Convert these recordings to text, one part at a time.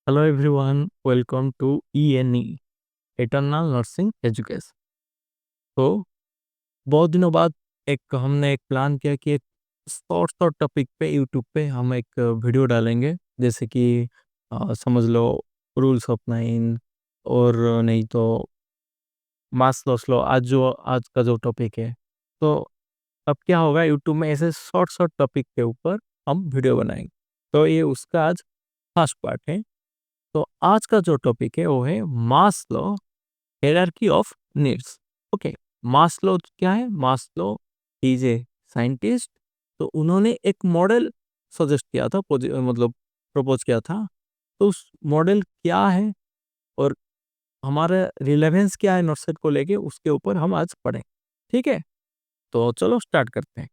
Hello everyone, welcome to ENE eternal nursing education. तो बहुत दिनों बाद हमने एक प्लान किया कि एक शॉर्ट शॉर्ट टॉपिक पे यूट्यूब पे हम एक वीडियो डालेंगे, जैसे कि समझ लो रूल्स ऑफ नाइन, और नहीं तो मास लॉस लो, आज का जो टॉपिक है। तो अब क्या होगा, यूट्यूब में ऐसे शॉर्ट शॉर्ट टॉपिक के ऊपर हम वीडियो बनाएंगे। तो ये उसका आज फर्स्ट पार्ट है। तो आज का जो टॉपिक है वो है Maslow hierarchy of needs. Okay, Maslow क्या है? Maslow is a scientist. तो उन्होंने एक मॉडल सजेस्ट किया था, मतलब प्रपोज किया था। तो उस मॉडल क्या है और हमारा रिलेवेंस क्या है नर्सेट को लेके, उसके ऊपर हम आज पढ़ें। ठीक है, तो चलो स्टार्ट करते हैं।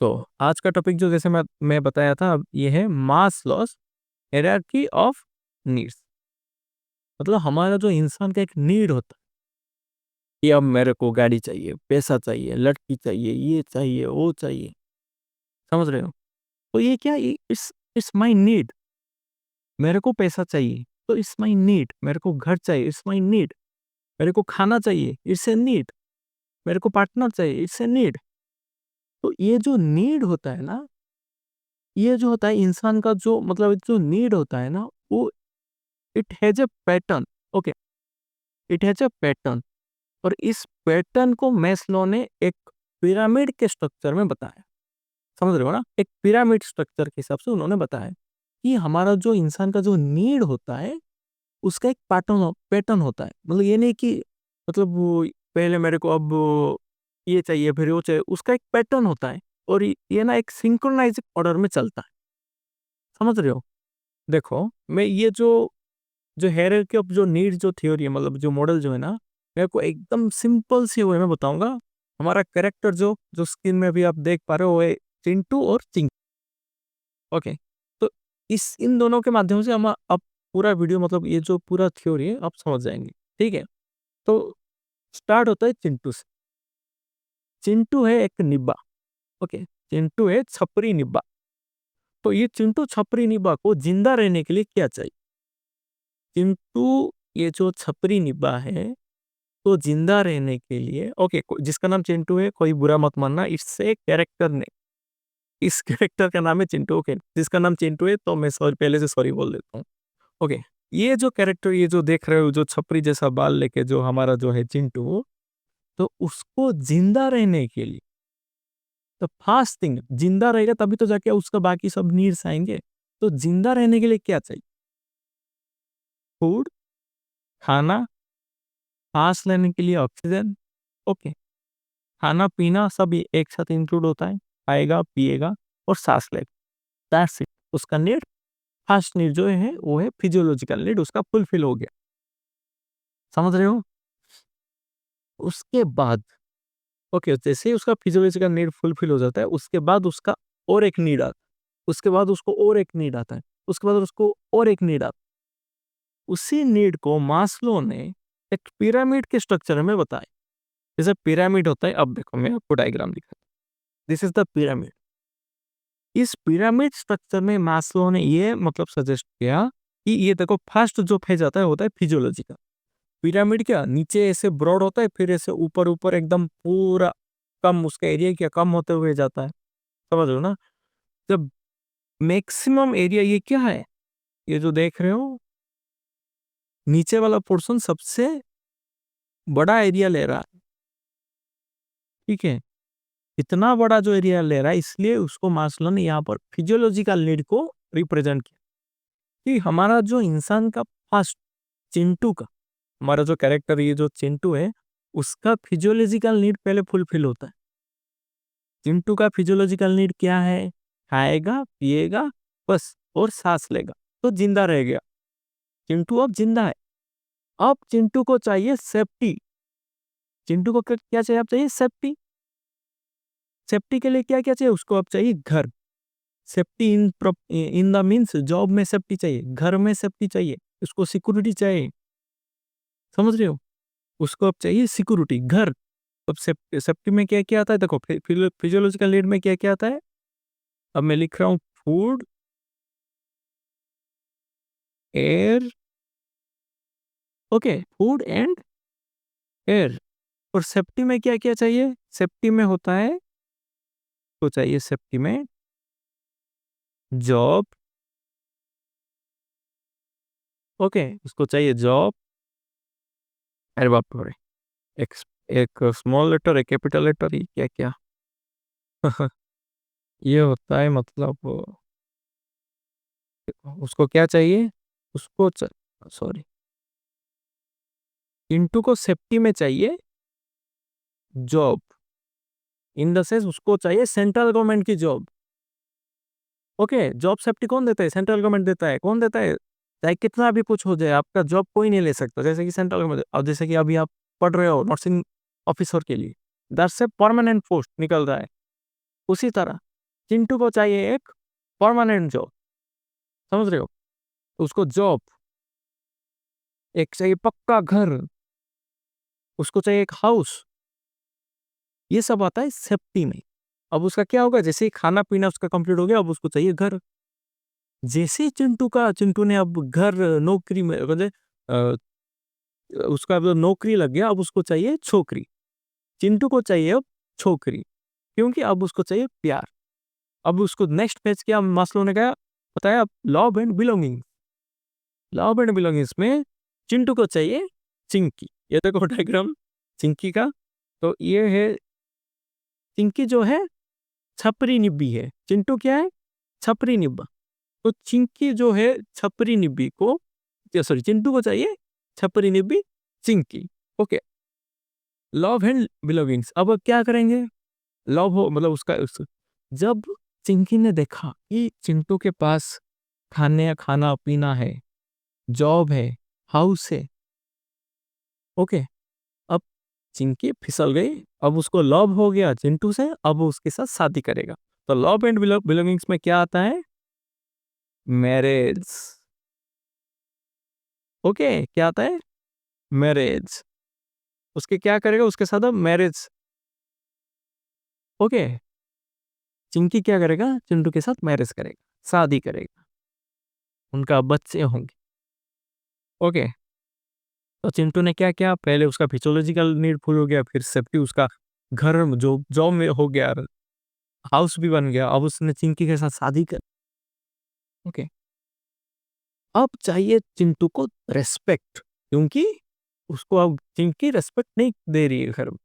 तो आज का टॉपिक जो जैसे मैं बताया था, अब ये है मास्लोस हायरार्की ऑफ नीड्स। मतलब हमारा जो इंसान का एक नीड होता है कि अब मेरे को गाड़ी चाहिए, पैसा चाहिए, लड़की चाहिए, ये चाहिए, वो चाहिए। समझ रहे हो? तो ये क्या, इट्स इट्स माय नीड। मेरे को पैसा चाहिए तो इट्स माय नीड। मेरे को घर चाहिए, इट्स माय नीड। मेरे को खाना चाहिए, इट्स ए नीड। मेरे को पार्टनर चाहिए, इट्स ए नीड। तो ये जो नीड होता है ना, ये जो होता है इंसान का, जो मतलब जो नीड होता है ना, वो it has a pattern. Okay, it has a pattern. और इस पैटर्न को मैस्लो ने एक पिरामिड के स्ट्रक्चर में बताया। समझ रहे हो ना? एक पिरामिड स्ट्रक्चर के हिसाब से उन्होंने बताया कि हमारा जो इंसान का जो नीड होता है, उसका एक पैटर्न होता है। मतलब ये नहीं कि मतलब पहले मेरे को अब ये चाहिए, फिर वो चाहिए। उसका एक पैटर्न होता है और ये ना एक सिंक्रोनाइज ऑर्डर में चलता है। समझ रहे हो? देखो, मैं ये जो जो हायरार्की ऑफ जो नीड जो थ्योरी है, मतलब जो मॉडल जो है ना, मैं आपको एकदम सिंपल सी वे में बताऊंगा। हमारा कैरेक्टर जो जो स्क्रीन में भी आप देख पा रहे हो, वो है चिंटू और चिंकी। ओके, तो इस इन दोनों के माध्यम से हम अब पूरा वीडियो, मतलब ये जो पूरा थ्योरी है, आप समझ जाएंगे। ठीक है, तो स्टार्ट होता है चिंटू से। चिंटू है एक निब्बा। ओके, चिंटू है छपरी निब्बा। तो ये चिंटू छपरी निब्बा को जिंदा रहने के लिए क्या चाहिए? चिंटू, ये जो छपरी निब्बा है, तो जिंदा रहने के लिए, ओके, जिसका नाम चिंटू है, कोई बुरा मत मानना, इससे कैरेक्टर ने, इस कैरेक्टर का नाम है चिंटू। ओके, जिसका नाम चिंटू है, तो मैं सॉरी, पहले से सॉरी बोल देता हूँ। ओके, ये जो कैरेक्टर, ये जो देख रहे हो, जो छपरी जैसा बाल लेके जो हमारा जो है चिंटू, तो उसको जिंदा रहने के लिए, तो फर्स्ट थिंग, जिंदा रहेगा तभी तो जाके उसका बाकी सब नीड्स आएंगे। तो जिंदा रहने के लिए क्या चाहिए? फूड, खाना, सांस लेने के लिए ऑक्सीजन। ओके, खाना पीना सब एक साथ इंक्लूड होता है। खाएगा, पिएगा और सांस लेगा। That's it. उसका नीड, फर्स्ट नीड जो है वो है फिजियोलॉजिकल नीड, उसका फुलफिल हो गया। समझ रहे हो? उसके बाद, ओके, जैसे ही उसका फिजियोलॉजिकल नीड फुलफिल हो जाता है, उसके बाद उसका और एक नीड आता है। उसके बाद उसको और एक नीड आता है। उसके बाद उसको और एक नीड आता है। उसी नीड को मास्लो ने एक पिरामिड के स्ट्रक्चर में बताया। जैसे पिरामिड होता है, अब देखो मैं आपको डायग्राम दिखाता हूँ। This is the pyramid. इस पिरामिड स्ट्रक्चर में मास्लो ने ये मतलब सजेस्ट किया कि ये देखो, फर्स्ट जो फेज आता है होता है फिजियोलॉजी का। पिरामिड क्या नीचे ऐसे ब्रॉड होता है, फिर ऐसे ऊपर ऊपर एकदम पूरा कम, उसका एरिया क्या कम होते हुए जाता है। समझ लो ना? जब मैक्सिमम एरिया, ये क्या है, ये जो देख रहे हो, नीचे वाला पोर्शन सबसे बड़ा एरिया ले रहा है। ठीक है, इतना बड़ा जो एरिया ले रहा है, इसलिए उसको मास्लो ने यहाँ पर फिजियोलॉजिकल नीड को रिप्रेजेंट किया कि हमारा जो इंसान का फर्स्ट, चिंटू का, हमारा जो कैरेक्टर ये जो चिंटू है, उसका फिजियोलॉजिकल नीड पहले फुलफिल होता है। चिंटू का फिजियोलॉजिकल नीड क्या है? खाएगा, पिएगा, बस, और सांस लेगा, तो जिंदा रह गया। चिंटू अब जिंदा है। अब चिंटू को चाहिए सेफ्टी। चिंटू को क्या चाहिए? अब चाहिए सेफ्टी। सेफ्टी के लिए क्या क्या चाहिए उसको? अब चाहिए घर। Safety in in the means job में सेफ्टी चाहिए, घर में सेफ्टी चाहिए, उसको सिक्योरिटी चाहिए। समझ रहे हो? उसको अब चाहिए सिक्योरिटी, घर। अब सेफ्टी में क्या क्या आता है? देखो, फिजियोलॉजिकल नीड में क्या क्या आता है? अब मैं लिख रहा हूँ, food, air, okay, food and air. और सेफ्टी में क्या क्या चाहिए? सेफ्टी में होता है, तो चाहिए सेफ्टी में जॉब, ओके, उसको चाहिए जॉब। अरे बाप रे, एक एक स्मॉल लेटर, एक कैपिटल लेटर, ही क्या क्या। ये होता है मतलब उसको क्या चाहिए, उसको सॉरी, इंटू को सेफ्टी में चाहिए जॉब, इन द सेंस उसको चाहिए सेंट्रल गवर्नमेंट की जॉब। ओके, जॉब सेफ्टी कौन देता है? सेंट्रल गवर्नमेंट देता है। कौन देता है? चाहे कितना भी कुछ हो जाए, आपका जॉब कोई नहीं ले सकता, जैसे कि सेंट्रल गवर्नमेंट। अब जैसे कि अभी आप पढ़ रहे हो नर्सिंग ऑफिसर के लिए, 10 से परमानेंट पोस्ट निकल रहा है, उसी तरह चिंटू को चाहिए एक परमानेंट जॉब, समझ रहे हो? तो उसको जॉब, एक चाहिए पक्का घर, उसको चाहिए एक हाउस, ये सब आता है सेफ्टी में। अब उसका क्या होगा, जैसे ही खाना पीना उसका कंप्लीट हो गया, अब उसको चाहिए घर। जैसे ही चिंटू ने अब घर, नौकरी में मतलब उसका अब नौकरी लग गया, अब उसको चाहिए छोकरी। चिंटू को चाहिए अब छोकरी, क्योंकि अब उसको चाहिए प्यार। अब उसको नेक्स्ट पेज क्या मास्लो ने क्या बताया? Love and belonging. Love and belongings में चिंटू को चाहिए चिंकी। ये देखो डायग्राम चिंकी का, तो ये है चिंकी जो है छपरी निब्बी है, चिंटू क्या है? छपरी निब्बा। तो चिंकी जो है छपरी निब्बी को, सॉरी, चिंटू को चाहिए छपरी निब्बी चिंकी। Okay, love and belongings. अब क्या करेंगे? लव हो मतलब जब चिंकी ने देखा कि चिंटू के पास खाना पीना है, जॉब है, हाउस है, ओके, अब चिंकी फिसल गई। अब उसको लव हो गया चिंटू से, अब वो उसके साथ शादी करेगा। तो लव एंड बिलोंगिंग्स में क्या आता है? मैरिज। ओके, क्या आता है? मैरिज। उसके क्या करेगा उसके साथ? अब मैरिज। ओके, चिंकी क्या करेगा? चिंटू के साथ मैरिज करेगा, शादी करेगा, उनका बच्चे होंगे। ओके, तो चिंटू ने क्या किया? पहले उसका फिजियोलॉजिकल नीड फुल हो गया, फिर सेफ्टी, उसका घर जो जॉब में हो गया, हाउस भी बन गया। अब उसने चिंकी के साथ शादी कर। ओके, अब चाहिए चिंटू को रेस्पेक्ट, क्योंकि उसको अब चिंकी रेस्पेक्ट नहीं दे रही है घर में।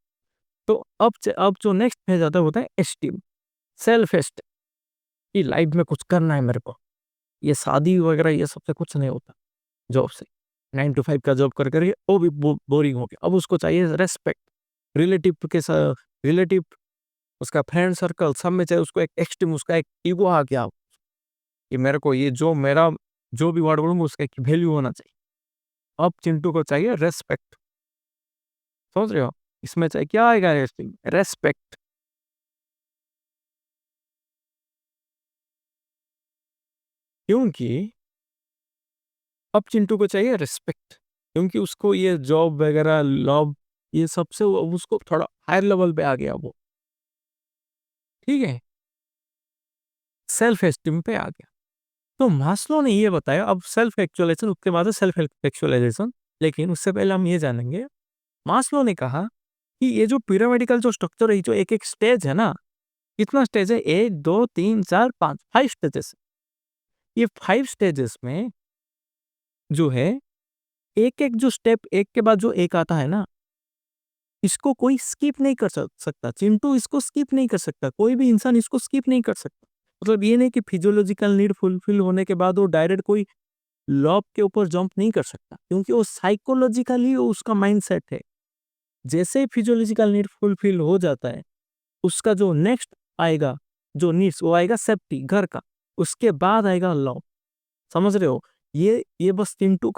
तो अब जो नेक्स्ट फेज आता है होता है एस्टीम, सेल्फ एस्टीम, कि लाइफ में कुछ करना है मेरे को, ये शादी वगैरह ये सबसे कुछ नहीं होता। जॉब से 9 to 5 का जॉब कर करके वो भी बोरिंग हो गया। अब उसको चाहिए रेस्पेक्ट, रिलेटिव के साथ, रिलेटिव, उसका फ्रेंड सर्कल, सब में चाहिए उसको एक एक्सट्रीम, उसका एक ईगो आ गया कि मेरे को ये जो मेरा जो भी वर्ड बोलूंगा उसका एक वैल्यू होना चाहिए। अब चिंटू को चाहिए रेस्पेक्ट, समझ रहे हो? इसमें चाहिए क्या आएगा? रेस्पेक्ट। क्योंकि अब चिंटू को चाहिए रिस्पेक्ट, क्योंकि उसको ये जॉब वगैरह लव ये सबसे उसको थोड़ा हायर लेवल पे आ गया वो, ठीक है, सेल्फ एस्टीम पे आ गया। तो मास्लो ने ये बताया, अब सेल्फ एक्चुअलाइजेशन उसके बाद सेल्फ एक्चुअलाइजेशन, लेकिन उससे पहले हम ये जानेंगे। मास्लो ने कहा कि ये जो पिरामिडिकल जो स्ट्रक्चर है, जो एक एक स्टेज है ना, कितना स्टेज है? 1 2 3 4 5, 5 स्टेजेस। ये 5 स्टेजेस में जो है, एक एक जो स्टेप एक के बाद जो एक आता है ना, इसको कोई स्किप नहीं कर सकता। चिंटू इसको स्किप नहीं कर सकता, कोई भी इंसान इसको स्किप नहीं कर सकता। मतलब ये नहीं कि फिजियोलॉजिकल नीड फुलफिल होने के बाद वो डायरेक्ट कोई लॉ के ऊपर जंप नहीं कर सकता, क्योंकि वो साइकोलॉजिकली उसका माइंडसेट है। जैसे ही फिजियोलॉजिकल नीड फुलफिल हो जाता है, उसका जो नेक्स्ट आएगा, जो नीड्स, वो आएगा सेफ्टी, घर का, उसके बाद आएगा लॉ। समझ रहे हो? ये बस चिंटू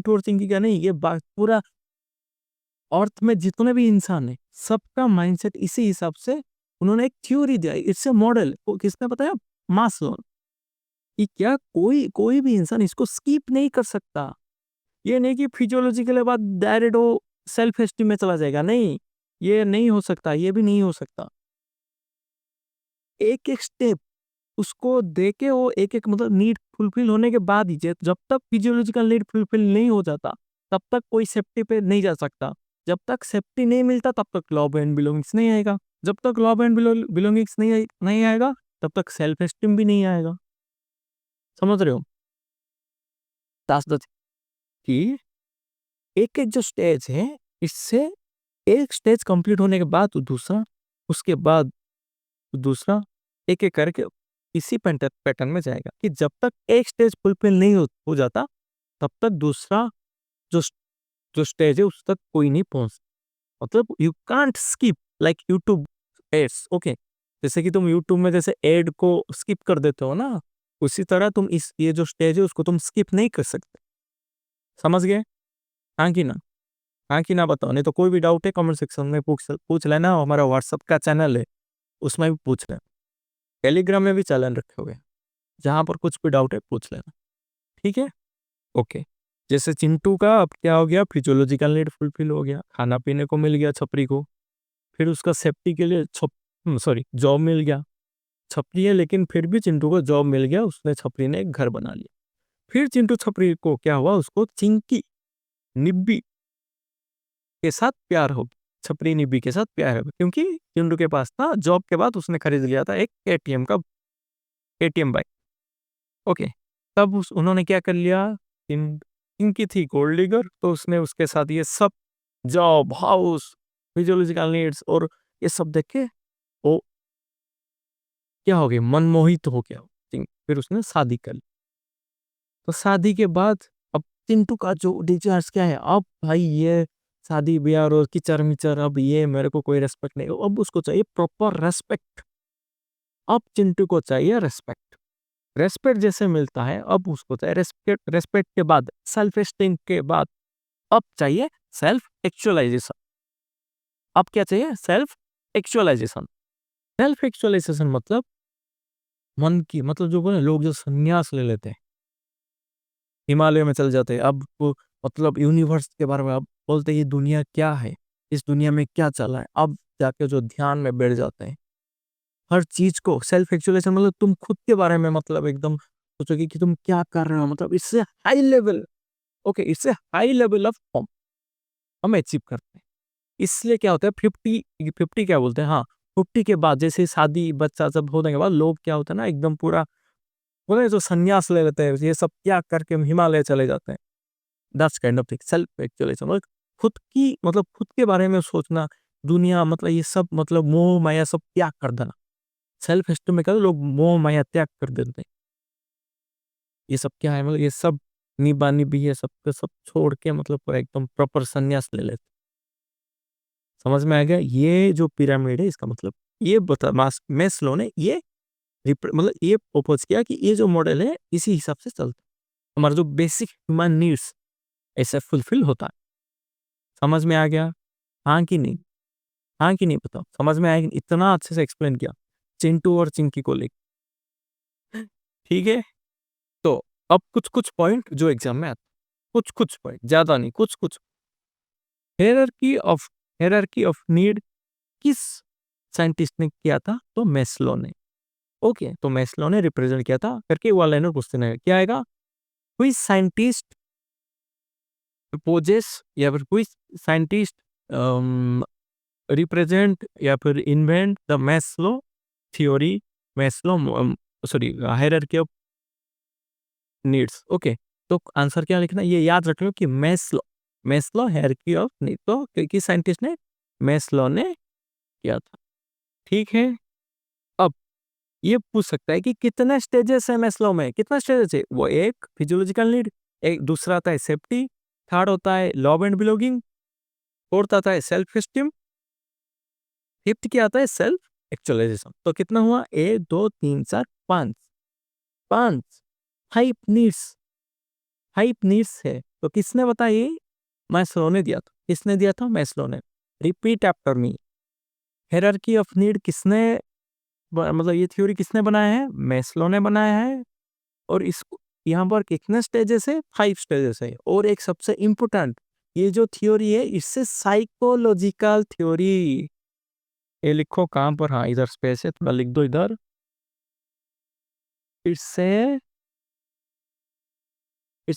और चिंकी का नहीं, ये बात पूरा अर्थ में जितने भी इंसान है, सबका माइंडसेट इसी हिसाब से उन्होंने एक थ्योरी दिया, इट्स ए मॉडल। किसने बताया? मास्लो। कि क्या कोई कोई भी इंसान इसको स्किप नहीं कर सकता। ये नहीं कि फिजियोलॉजी के बाद डायरेक्ट वो सेल्फ एस्टीम में चला जाएगा, नहीं, ये नहीं हो सकता, ये भी नहीं हो सकता। एक एक स्टेप उसको दे के वो एक-एक मतलब नीड फुलफिल होने के बाद ही जब तक फिजियोलॉजिकल नीड फुलफिल नहीं हो जाता, तब तक कोई सेफ्टी पे नहीं जा सकता। जब तक सेफ्टी नहीं मिलता तब तक लव एंड बिलॉन्गिंग्स नहीं आएगा। जब तक लव एंड बिलॉन्गिंग्स नहीं आएगा, तब तक सेल्फ एस्टीम भी नहीं आएगा। समझ रहे हो? दैट्स द कि एक-एक जो स्टेज है, इससे एक स्टेज कंप्लीट होने के बाद दूसरा, उसके बाद दूसरा, एक-एक करके इसी पैटर्न में जाएगा कि जब तक एक स्टेज फुलफिल नहीं हो जाता, तब तक दूसरा जो जो स्टेज है उस तक कोई नहीं पहुँच, मतलब you can't skip like YouTube ads, okay. जैसे कि तुम यूट्यूब में जैसे एड को स्किप कर देते हो ना, उसी तरह तुम इस ये जो स्टेज है उसको तुम स्किप नहीं कर सकते। समझ गए? हाँ कि ना? हाँ कि ना बताओ, नहीं तो कोई भी डाउट है कमेंट सेक्शन में पूछ पूछ लेना। हमारा व्हाट्सएप का चैनल है, उसमें भी पूछ लेना। टेलीग्राम में भी चैनल रखे हुए हैं, जहाँ पर कुछ भी डाउट है पूछ लेना। ठीक है? ओके। जैसे चिंटू का अब क्या हो गया, फिजियोलॉजिकल नीड फुलफिल हो गया, खाना-पीने को मिल गया छपरी को। फिर उसका सेफ्टी के लिए सॉरी जॉब मिल गया। छपरी है लेकिन फिर भी चिंटू को जॉब मिल गया, उसने छपरी ने एक घर बना लिया। फिर चिंटू छपरी को क्या हुआ, उसको चिंकी, निब्बी के साथ प्यार हो गया। छपरी निब्बी के साथ प्यार हो गया क्योंकि चिंटू के पास था, जॉब के बाद उसने खरीद लिया था एक एटीएम बाइक। ओके। तब उन्होंने क्या कर लिया, इनकी थी गोल्ड डिगर, तो उसने उसके साथ ये सब जॉब, हाउस, फिजियोलॉजिकल नीड्स और ये सब देख के वो क्या हो गया, मनमोहित हो गया। फिर उसने शादी कर ली। तो शादी के बाद अब चिंटू का जो डिजायर्स क्या है, अब भाई ये शादी ब्याह और किचर मिचर, अब ये मेरे को कोई रेस्पेक्ट नहीं, अब उसको चाहिए प्रॉपर रेस्पेक्ट। अब चिंटू को चाहिए रेस्पेक्ट। रेस्पेक्ट जैसे मिलता है, अब उसको चाहिए रेस्पेक्ट। रेस्पेक्ट के बाद सेल्फ एस्टीम के बाद अब चाहिए सेल्फ एक्चुअलाइजेशन। अब क्या चाहिए, सेल्फ एक्चुअलाइजेशन। सेल्फ एक्चुअलाइजेशन मतलब मन की, मतलब जो बोले लोग जो संन्यास ले लेते हैं, हिमालय में चल जाते हैं, अब वो मतलब यूनिवर्स के बारे में अब बोलते हैं ये दुनिया क्या है, इस दुनिया में क्या चल रहा है, अब जाके जो ध्यान में बैठ जाते हैं। हर चीज को सेल्फ एक्चुअलाइजेशन मतलब तुम खुद के बारे में मतलब एकदम सोचोगे कि तुम क्या कर रहे हो, मतलब इससे हाई लेवल, ओके, इससे हाई लेवल ऑफ फॉर्म हम अचीव करते हैं। इसलिए क्या होता है, 50 क्या बोलते हैं, हाँ, 50 के बाद जैसे शादी बच्चा सब होने के बाद लोग क्या होता है ना, एकदम पूरा बोले जो संन्यास ले लेते हैं, ये सब त्याग करके हम हिमालय चले जाते हैं। That's kind of thing self actualization, मतलब खुद की, मतलब खुद के बारे में सोचना, दुनिया मतलब ये सब मतलब मोह माया सब त्याग कर देना। सेल्फ एस्टीम में क्या लोग मोह माया त्याग कर देते हैं। ये सब क्या है, मतलब ये सब निबा निबी ये सब के सब छोड़ के मतलब पूरा एकदम प्रॉपर संन्यास ले लेते। समझ में आ गया? ये जो पिरामिड है इसका मतलब ये बता मैस्लो ने ये मतलब ये प्रपोज किया कि ये जो मॉडल है इसी हिसाब से चलता है। हमारा जो बेसिक ह्यूमन नीड्स ऐसे फुलफिल होता है। समझ में आ गया? हाँ कि नहीं? हाँ कि नहीं बताओ? समझ में आया कि इतना अच्छे से एक्सप्लेन किया चिंटू और चिंकी को लेके। ठीक है? तो अब कुछ-कुछ पॉइंट जो एग्ज़ाम में आते हैं। कुछ-कुछ पॉइंट, ज़्यादा नहीं, कुछ-कुछ। Hierarchy of hierarchy of need किस साइंटिस्ट ने किया था? तो मैस्लो ने। ओके, तो मैस्लो ने रिप्रेजेंट किया था करके वन लाइनर क्वेश्चन है। क्या आएगा? व्हिच साइंटिस्ट पोजेस या फिर व्हिच साइंटिस्ट रिप्रेजेंट या फिर invent the Maslow theory, Maslow sorry hierarchy of needs. Okay, तो आंसर क्या लिखना है ये याद रख लो कि Maslow, Maslow hierarchy of need, तो किस साइंटिस्ट ने? मैस्लो ने किया था। ठीक है? अब ये पूछ सकता है कि कितने स्टेजेस है मैस्लो में, कितना स्टेजेस है? वो एक फिजियोलॉजिकल नीड, एक दूसरा आता है सेफ्टी, थर्ड होता है लव एंड बिलोंगिंग, फोर्थ आता है सेल्फ एस्टीम, फिफ्थ क्या आता है सेल्फ एक्चुअलाइजेशन। तो कितना हुआ, 1 2 3 4 5, 5 फाइव नीड्स, 5 नीड्स है। तो किसने बताया ये? मैस्लो ने दिया था। किसने दिया था? मैस्लो ने। Repeat after me, hierarchy of need किसने मतलब ये थ्योरी किसने बनाया है? मैस्लो ने बनाया है। और इसको यहाँ पर कितने स्टेजेस है? 5 स्टेजेस है। और एक सबसे इम्पोर्टेंट, ये जो थ्योरी है इससे साइकोलॉजिकल थ्योरी, ये लिखो कहाँ पर, हाँ इधर स्पेस है, थोड़ा लिख दो इधर। It's a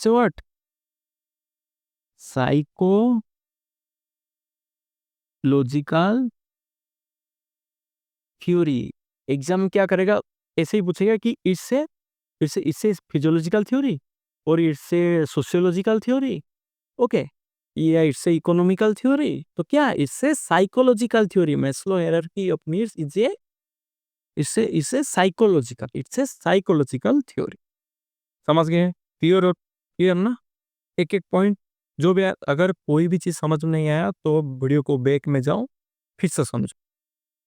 what? Psychological theory. Exam में क्या करेगा, ऐसे ही पूछेगा कि इससे फिजियोलॉजिकल थ्योरी, और इससे सोशियोलॉजिकल थ्योरी, ओके, या इससे इकोनॉमिकल थ्योरी, तो क्या इससे psychological theory, Maslow hierarchy of needs is a, इससे इससे psychological, it's a psychological theory. समझ गए? क्लियर? क्लियर ना? एक एक पॉइंट जो भी अगर कोई भी चीज समझ में नहीं आया तो वीडियो को बैक में जाओ, फिर से समझो,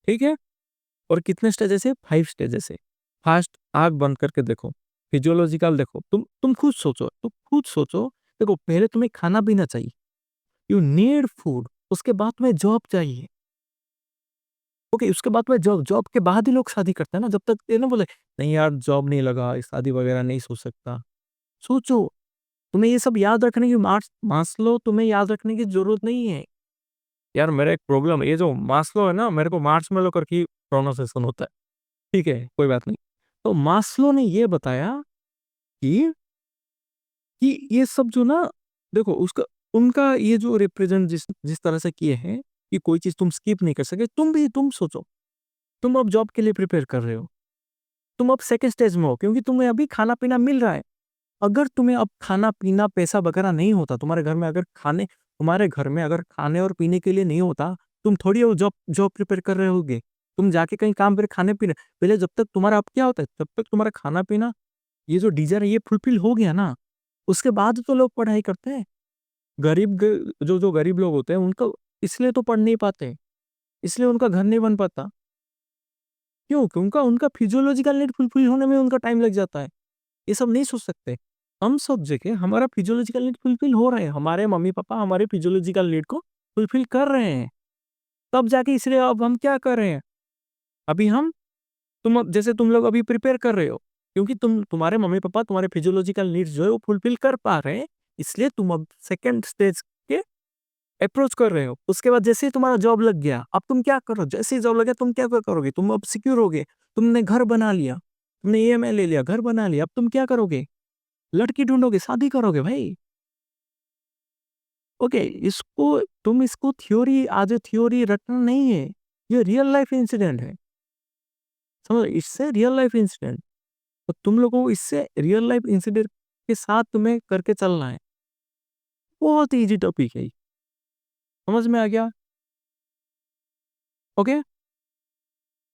ठीक है? और कितने स्टेजेस है? 5 स्टेजेस है। फर्स्ट, आंख बंद करके देखो, फिजियोलॉजिकल देखो, तुम खुद सोचो, देखो पहले तुम्हें खाना पीना चाहिए, यू नीड फूड, उसके बाद में जॉब चाहिए, ओके, उसके बाद में जॉब, जॉब के बाद ही लोग शादी करते हैं ना, जब तक ये ना बोले नहीं यार जॉब नहीं लगा, शादी वगैरह नहीं सोच सकता। सोचो, तुम्हें ये सब याद रखने की मास्लो तुम्हें याद रखने की जरूरत नहीं है। यार मेरा एक प्रॉब्लम, ये जो मास्लो है ना, मेरे को मार्च में लोग की प्रोनाउंसिएशन होता है, ठीक है, कोई बात नहीं। तो मास्लो ने ये बताया कि ये सब जो ना, देखो उसका, उनका ये जो रिप्रेजेंट जिस जिस तरह से किए हैं कि कोई चीज तुम स्किप नहीं कर सके, तुम सोचो, तुम अब जॉब के लिए प्रिपेयर कर रहे हो, तुम अब सेकंड स्टेज में हो, क्योंकि तुम्हें अभी खाना पीना मिल रहा है। अगर तुम्हें अब खाना पीना पैसा वगैरह नहीं होता तुम्हारे घर में, अगर खाने और पीने के लिए नहीं होता, तुम थोड़ी वो जॉब जॉब प्रिपेयर कर रहे होगे, तुम जाके कहीं काम पे खाने पीने, पहले जब तक तुम्हारा, अब क्या होता है, जब तक तुम्हारा खाना पीना, ये जो डिजायर है ये फुलफिल हो गया ना, उसके बाद तो लोग पढ़ाई करते हैं। जो जो गरीब लोग होते हैं उनका इसलिए तो पढ़ नहीं पाते, इसलिए उनका घर नहीं बन पाता। क्यों? कि उनका उनका फिजियोलॉजिकल नीड फुलफिल होने में उनका टाइम लग जाता है। ये सब नहीं सोच सकते। हम सब जगह हमारा फिजियोलॉजिकल नीड फुलफिल हो रहे हैं, हमारे मम्मी पापा हमारे फिजियोलॉजिकल नीड को फुलफिल कर रहे हैं, तब जाके, इसलिए अब हम क्या कर रहे हैं, अभी हम, जैसे तुम लोग अभी प्रिपेयर कर रहे हो, क्योंकि तुम्हारे मम्मी पापा तुम्हारे फिजियोलॉजिकल नीड्स जो है वो फुलफिल कर पा रहे हैं, इसलिए तुम अब सेकेंड स्टेज के अप्रोच कर रहे हो। उसके बाद जैसे ही तुम्हारा जॉब लग गया, अब तुम क्या करो, जैसे ही जॉब लग गया तुम क्या करोगे, तुम अब सिक्योर हो गए, तुमने घर बना लिया, तुमने ईएमआई ले लिया, घर बना लिया, अब तुम क्या करोगे, लड़की ढूंढोगे, शादी करोगे भाई। ओके, इसको थ्योरी, आज थ्योरी रटना नहीं है, ये रियल लाइफ इंसिडेंट है, समझ, इससे रियल लाइफ इंसिडेंट, तो तुम लोगों को इससे रियल लाइफ इंसिडेंट के साथ तुम्हें करके चलना है। बहुत इजी टॉपिक है, समझ में आ गया? ओके,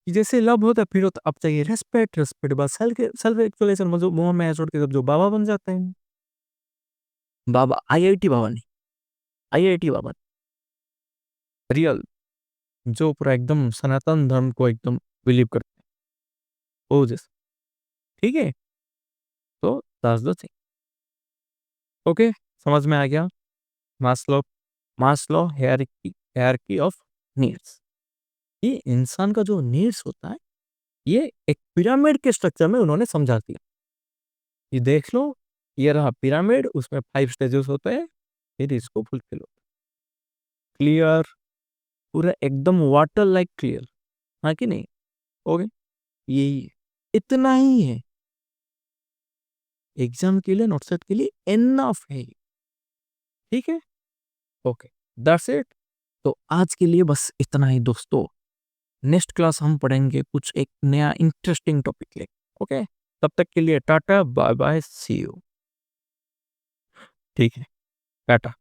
कि जैसे लव होता है फिर होता, अब चाहिए रेस्पेक्ट, रेस्पेक्ट बाद सेल्फ सेल्फ एक्चुअलाइजेशन, मतलब मोह में छोड़ के जो बाबा बन जाते हैं, बाबा, आईआईटी बाबा नहीं, आईआईटी बाबा रियल, जो पूरा एकदम सनातन धर्म को एकदम बिलीव करते हैं, वो जैसे, ठीक है, तो दैट्स द थिंग। ओके, समझ में आ गया? Maslow Maslow hierarchy of needs, ये इंसान का जो नीड्स होता है, ये एक पिरामिड के स्ट्रक्चर में उन्होंने समझा दिया। ये देख लो, ये रहा पिरामिड, उसमें 5 स्टेजेस होते हैं, फिर इसको फुलफिल हो, क्लियर, पूरा एकदम वाटर लाइक क्लियर, हाँ कि नहीं? ओके, यही है, इतना ही है, एग्जाम के लिए, नोट सेट के लिए एनफ है, ठीक है? Okay, that's it. तो आज के लिए बस इतना ही दोस्तों, नेक्स्ट क्लास हम पढ़ेंगे कुछ एक नया इंटरेस्टिंग टॉपिक ले, ओके, तब तक के लिए tata bye bye see you, ठीक है, टाटा।